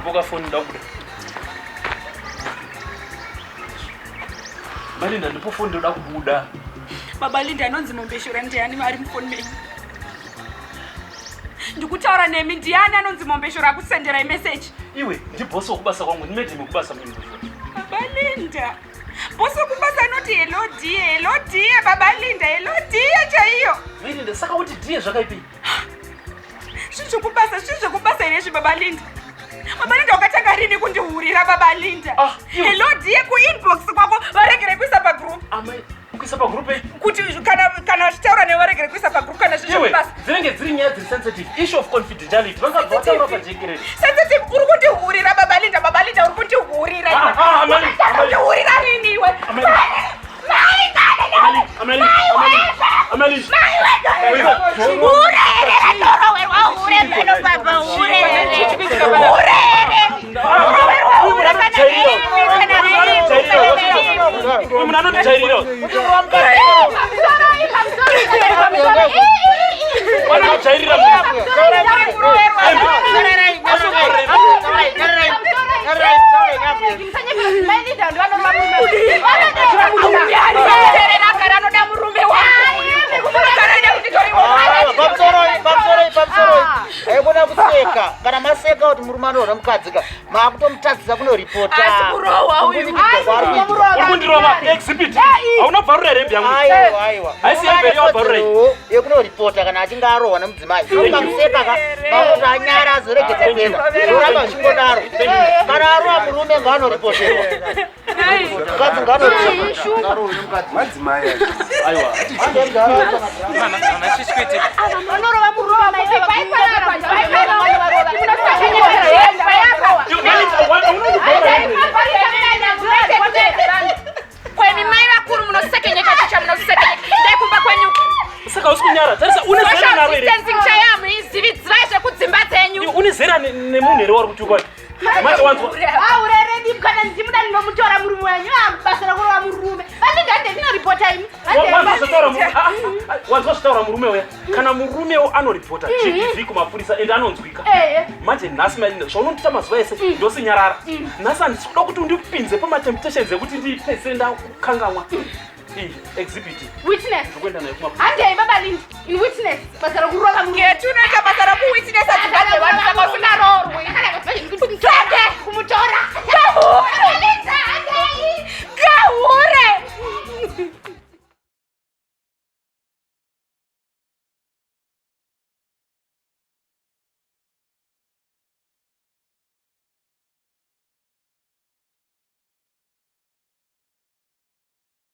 Boka phone ndakuda. Balinda ndipo phone ndoda kubuda. Baba Linda anonzi Mombeshora ndiani ari mufoni menyu. Ndikutaura nemi ndiani anonzi Mombeshora akusendera message. Iwe ndi boss okubasa kwangu nimedi mukubasa mimi. Baba Linda. Boss okubasa noti hello dear Baba Linda hello dear chaiyo. Mimi saka kuti dear zvakaipi. Zvokubasa inesvi Baba Linda. Baba Linda wakatanga rini kundihurira Baba Linda. Hello dear ku inbox kwako varegere kuisa pa group. Amai kuisa pa group kuti kana vachitaura nevaregere kuisa pa group kana zvokubasa. Dzinenge dziri nyaya dziri sensitive issue of confidentiality. Vakabvataura pajekerere. Sensitive uri kundihurira Baba Linda uri kundihurira. Amai kundihurira rini iwe. Amali. Kana maseka kuti murume anoona mukadzika makutomutadzisa kuno reporta. Asi kurowa uyu. Kundirova exhibit. Hauna bharura rembi yangu. Aiwa. Haisi yemberi yabharura. Yekuno reporta kana achinge arohwa nemudzimai. Ukamuseka ka makuti anyara azoregedza kuenda. Uramba chingodaro. Kana arohwa murume ngano reporterwa. Kadzi ngano madzimai. Aiwa. Ana shiskwete. Anorova murume kweni mai vakuru munosekenyeka chicha munosekenyeka ndaikumba kwenyu Saka usikunyara. Tarisa une zera naro ere. chayamu izividzirai zvekudzimba dzenyu. Une zera nemunhu ere wari kutukwa. Mati wanzwa. Ureredi kana ndimuda ndinomutora murume wenyu basa rakurova murume. Vandingande ndinoripota imi. Wanzwa zvitaura murume uya. Kana murume anoripota GTV kumapurisa ende anonzwika. Manje nhasi maina zvaunondita mazuva ese ndosinyarara. Nhasi handisikuda kuti undipinze pamatemptations ekuti ndipese ndakangamwa. Exhibit. Witness. Ndokwenda naye kuma. Handei Baba Linda. In witness. Basa rakurova murume. Ngetunoita basa rokuwitness adzigadzwe vanhu saka usingaroorwi.